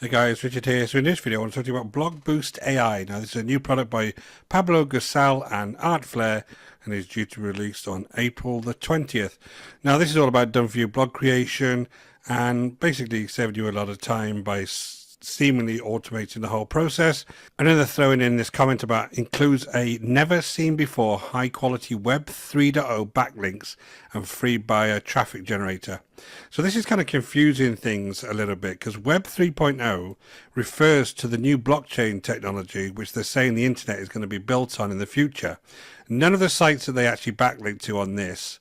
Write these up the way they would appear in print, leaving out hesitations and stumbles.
Hey guys, Richard here. So in this video I want to talk to you about Blog Boost AI. Now this is a new product by Pablo Gusal and Artflare and is due to be released on April the 20th. Now this is all about done for you blog creation and basically saving you a lot of time by seemingly automating the whole process. And then they're throwing in this comment about includes a never seen before high quality Web 3.0 backlinks and free buyer traffic generator. So this is kind of confusing things a little bit because Web 3.0 refers to the new blockchain technology which they're saying the internet is going to be built on in the future. None of the sites that they actually backlink to on this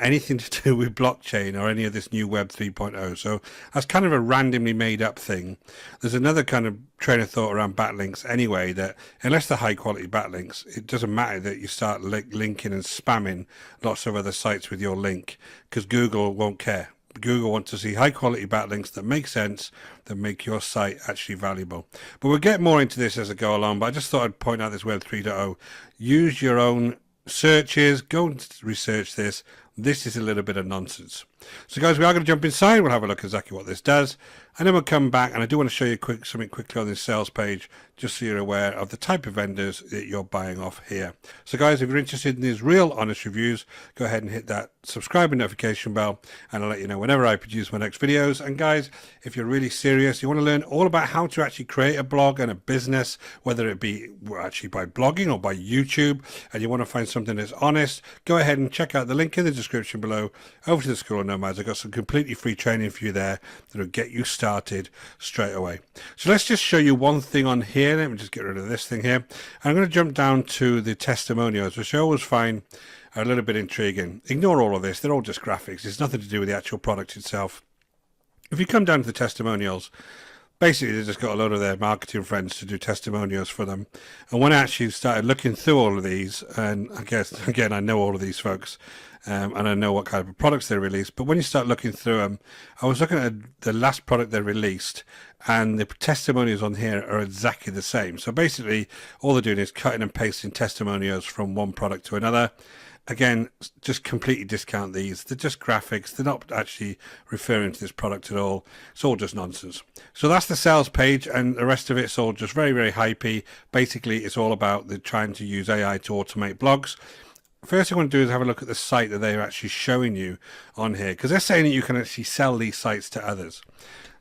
anything to do with blockchain or any of this new Web 3.0. So that's kind of a randomly made up thing. There's another kind of train of thought around backlinks anyway, that unless they're high quality backlinks, it doesn't matter that you start linking and spamming lots of other sites with your link because Google won't care. Google wants to see high quality backlinks that make sense, that make your site actually valuable. But we'll get more into this as I go along, but I just thought I'd point out this Web 3.0. Use your own searches, go and research this. This is a little bit of nonsense. So guys, we are going to jump inside. We'll have a look at exactly what this does, and then we'll come back, and I do want to show you something quickly on this sales page, just so you're aware of the type of vendors that you're buying off here. So guys, if you're interested in these real honest reviews, go ahead and hit that subscribe and notification bell, and I'll let you know whenever I produce my next videos. And guys, if you're really serious, you want to learn all about how to actually create a blog and a business, whether it be actually by blogging or by YouTube, and you want to find something that's honest, go ahead and check out the link in the description below over to the School of Nomads. I've got some completely free training for you there that will get you started straight away. So let's just show you one thing on here. Let me just get rid of this thing here. I'm going to jump down to the testimonials, which I always find are a little bit intriguing. Ignore all of this. They're all just graphics. It's nothing to do with the actual product itself. If you come down to the testimonials, basically they just got a lot of their marketing friends to do testimonials for them. And when I actually started looking through all of these, and I guess again I know all of these folks, and I know what kind of products they released, but when you start looking through them, I was looking at the last product they released, and the testimonials on here are exactly the same. So basically all they're doing is cutting and pasting testimonials from one product to another. Again, just completely discount these. They're just graphics. They're not actually referring to this product at all. It's all just nonsense. So that's the sales page, and the rest of it's all just very, very hypey. Basically, it's all about the trying to use AI to automate blogs. First thing I want to do is have a look at the site that they're actually showing you on here, because they're saying that you can actually sell these sites to others.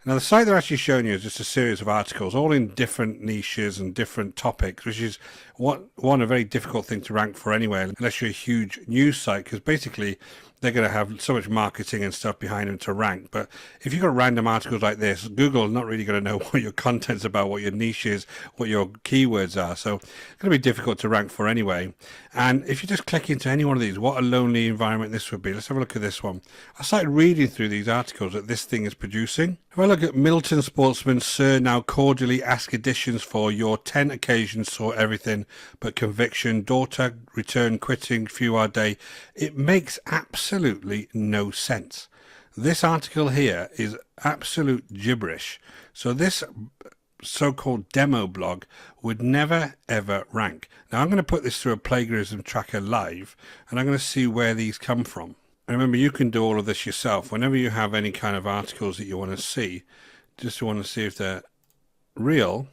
Now the site they're actually showing you is just a series of articles, all in different niches and different topics, which is a very difficult thing to rank for anyway, unless you're a huge news site, because basically they're going to have so much marketing and stuff behind them to rank. But if you've got random articles like this, Google is not really going to know what your content's about, what your niche is, what your keywords are. So it's going to be difficult to rank for anyway. And if you just click into any one of these, what a lonely environment this would be. Let's have a look at this one. I started reading through these articles that this thing is producing. If I look at Middleton Sportsman, Sir, now cordially ask additions for your 10 occasions saw everything but conviction, daughter, return, quitting, few hour day. It makes absolutely no sense. This article here is absolute gibberish. So this so-called demo blog would never ever rank. Now I'm going to put this through a plagiarism tracker live, and I'm going to see where these come from. And remember, you can do all of this yourself. Whenever you have any kind of articles that you want to see, just want to see if they're real,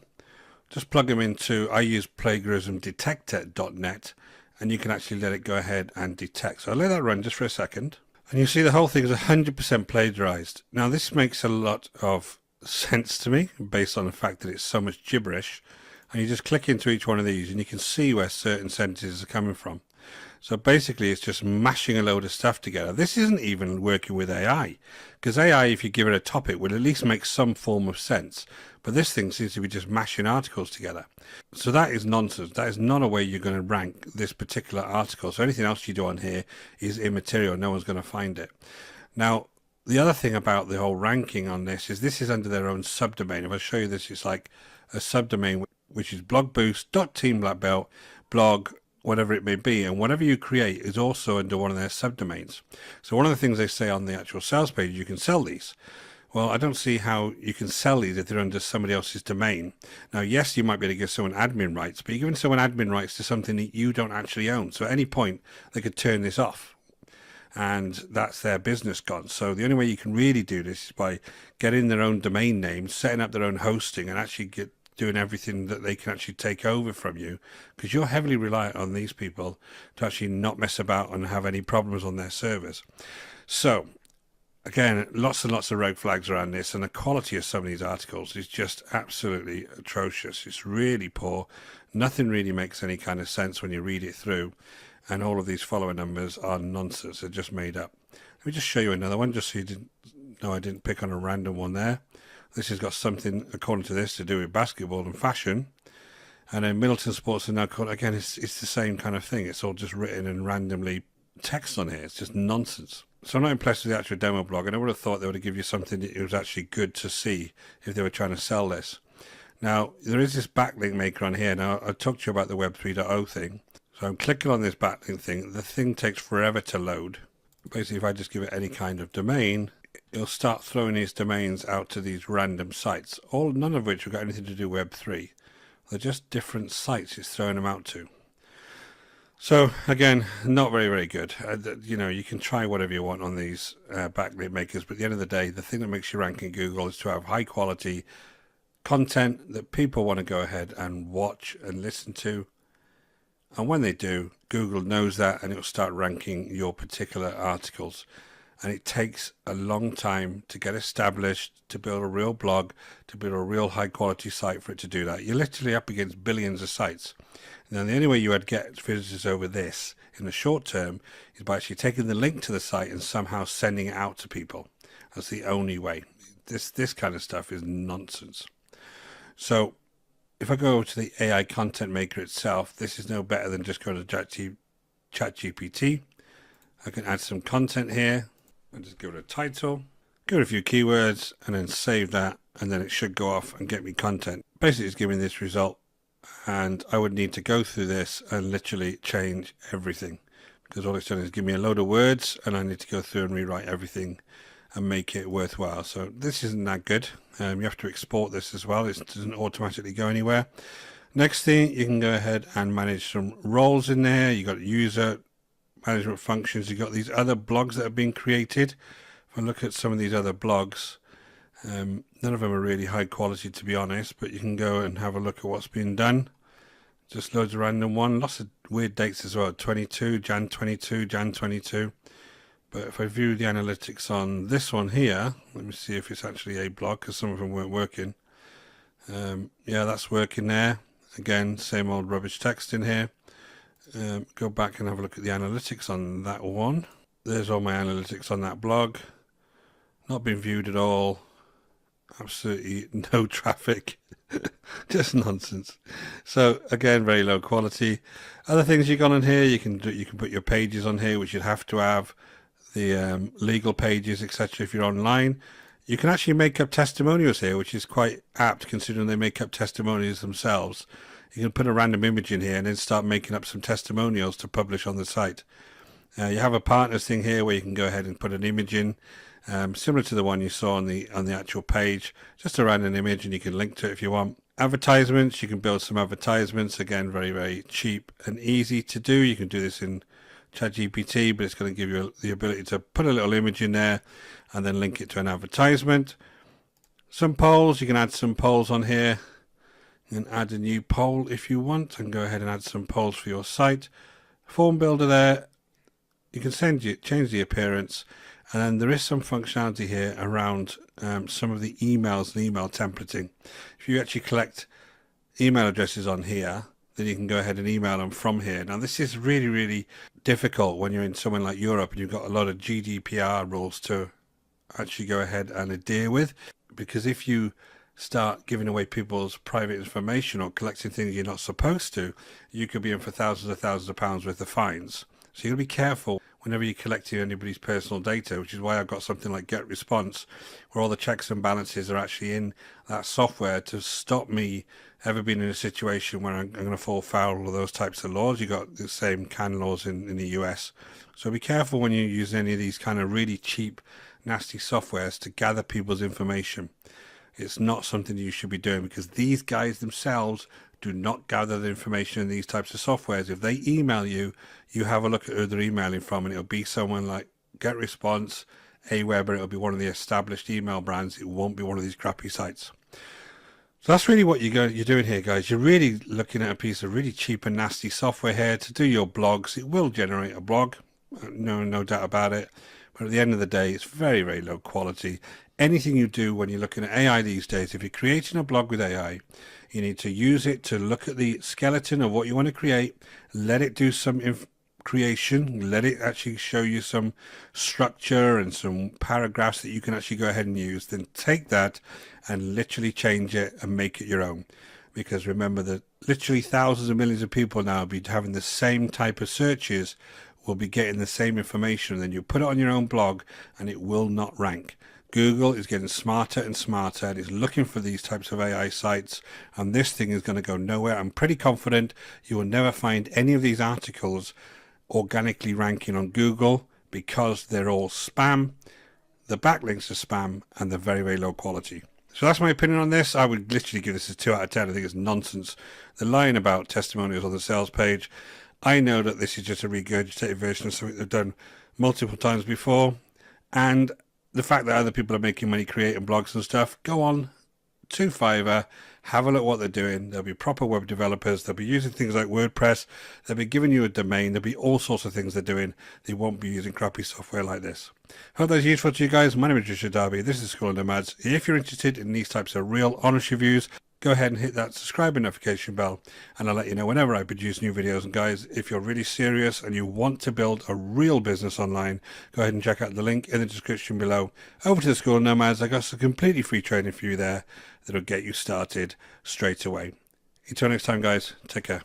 just plug them into, I use plagiarismdetector.net, and you can actually let it go ahead and detect. So I'll let that run just for a second. And you see the whole thing is 100% plagiarized. Now this makes a lot of sense to me based on the fact that it's so much gibberish. And you just click into each one of these and you can see where certain sentences are coming from. So basically it's just mashing a load of stuff together. This isn't even working with AI, because AI, if you give it a topic, will at least make some form of sense. But this thing seems to be just mashing articles together. So that is nonsense. That is not a way you're going to rank this particular article. So anything else you do on here is immaterial. No one's going to find it. Now, the other thing about the whole ranking on this is under their own subdomain. If I show you this, it's like a subdomain, which is blogboost.teamblackbelt, blog, whatever it may be, and whatever you create is also under one of their subdomains. So one of the things they say on the actual sales page, you can sell these. Well, I don't see how you can sell these if they're under somebody else's domain. Now, yes, you might be able to give someone admin rights, but you're giving someone admin rights to something that you don't actually own. So at any point, they could turn this off. and that's their business gone. So the only way you can really do this is by getting their own domain name, setting up their own hosting, and actually doing everything that they can actually take over from you, because you're heavily reliant on these people to actually not mess about and have any problems on their servers. So again, lots and lots of red flags around this, and the quality of some of these articles is just absolutely atrocious. It's really poor. Nothing really makes any kind of sense when you read it through, and all of these follower numbers are nonsense. They're just made up. Let me just show you another one, just so you didn't know I didn't pick on a random one there. This has got something, according to this, to do with basketball and fashion. And then Middleton Sports are now called, again, it's the same kind of thing. It's all just written and randomly text on here. It's just nonsense. So I'm not impressed with the actual demo blog, and I would have thought they would have given you something that was actually good to see if they were trying to sell this. Now, there is this backlink maker on here. Now, I talked to you about the Web 3.0 thing. So I'm clicking on this backlink thing. The thing takes forever to load. Basically, if I just give it any kind of domain, it'll start throwing these domains out to these random sites, none of which have got anything to do with Web3. They're just different sites it's throwing them out to. So again, not very, very good. You know, you can try whatever you want on these backlink makers, but at the end of the day, the thing that makes you rank in Google is to have high quality content that people want to go ahead and watch and listen to. And when they do, Google knows that, and it will start ranking your particular articles. And it takes a long time to get established, to build a real blog, to build a real high quality site for it to do that. You're literally up against billions of sites. And then the only way you would get visitors over this in the short term is by actually taking the link to the site and somehow sending it out to people. That's the only way. This kind of stuff is nonsense. So if I go to the AI content maker itself, this is no better than just going to ChatGPT. I can add some content here. And just give it a title, give it a few keywords, and then save that, and then it should go off and get me content. Basically, it's giving this result, and I would need to go through this and literally change everything, because all it's done is give me a load of words, and I need to go through and rewrite everything and make it worthwhile. So this isn't that good. You have to export this as well. It doesn't automatically go anywhere. Next thing, you can go ahead and manage some roles in there. You got user management functions. You've got these other blogs that have been created. If I look at some of these other blogs, none of them are really high quality, to be honest, but you can go and have a look at what's been done. Just loads of random one, lots of weird dates as well. 22 Jan 22 Jan 22. But if I view the analytics on this one here, let me see if it's actually a blog, because some of them weren't working. Yeah, that's working there. Again, same old rubbish text in here. Go back and have a look at the analytics on that one. There's all my analytics on that blog. Not been viewed at all. Absolutely no traffic. Just nonsense. So again, very low quality. Other things you got on here, you can put your pages on here, which you'd have to have the legal pages, etc. If you're online. You can actually make up testimonials here, which is quite apt considering they make up testimonials themselves. You can put a random image in here and then start making up some testimonials to publish on the site. You have a partners thing here where you can go ahead and put an image in, similar to the one you saw on the actual page, just a random image, and you can link to it if you want. Advertisements, you can build some advertisements, again very, very cheap and easy to do. You can do this in ChatGPT, but it's going to give you the ability to put a little image in there and then link it to an advertisement. Some polls, you can add some polls on here. And add a new poll if you want, and go ahead and add some polls for your site. Form builder there, you can change the appearance, and then there is some functionality here around some of the emails and email templating. If you actually collect email addresses on here, then you can go ahead and email them from here. Now this is really, really difficult when you're in somewhere like Europe and you've got a lot of GDPR rules to actually go ahead and adhere with, because if you start giving away people's private information or collecting things you're not supposed to, you could be in for thousands of pounds worth of fines. So you've got to be careful whenever you're collecting anybody's personal data, which is why I've got something like GetResponse, where all the checks and balances are actually in that software to stop me ever being in a situation where I'm going to fall foul of those types of laws. You've got the same CAN laws in the US. So be careful when you use any of these kind of really cheap, nasty softwares to gather people's information. It's not something you should be doing, because these guys themselves do not gather the information in these types of softwares. If they email you, you have a look at who they're emailing from, and it'll be someone like get response, Aweber, it'll be one of the established email brands. It won't be one of these crappy sites. So that's really what you're doing here, guys. You're really looking at a piece of really cheap and nasty software here to do your blogs. It will generate a blog, no doubt about it. But at the end of the day, it's very, very low quality. Anything you do when you're looking at AI these days, if you're creating a blog with AI, you need to use it to look at the skeleton of what you want to create, let it do some creation, let it actually show you some structure and some paragraphs that you can actually go ahead and use. Then take that and literally change it and make it your own. Because remember that literally thousands of millions of people now will be having the same type of searches, will be getting the same information. Then you put it on your own blog and it will not rank. Google is getting smarter and smarter and is looking for these types of AI sites, and this thing is going to go nowhere. I'm pretty confident you will never find any of these articles organically ranking on Google because they're all spam, the backlinks are spam, and they're very, very low quality. So that's my opinion on this. I would literally give this a 2 out of 10. I think it's nonsense. They're lying about testimonials on the sales page. I know that this is just a regurgitated version of something they've done multiple times before, and the fact that other people are making money creating blogs and stuff, go on to Fiverr, have a look at what they're doing. There'll be proper web developers. They'll be using things like WordPress. They'll be giving you a domain. There'll be all sorts of things they're doing. They won't be using crappy software like this. Hope that's useful to you guys. My name is Richard Darby. This is School of Nomads. If you're interested in these types of real honest reviews, go ahead and hit that subscribe and notification bell, and I'll let you know whenever I produce new videos. And guys, if you're really serious and you want to build a real business online, go ahead and check out the link in the description below. Over to the School of Nomads. I got some completely free training for you there that'll get you started straight away. Until next time, guys, take care.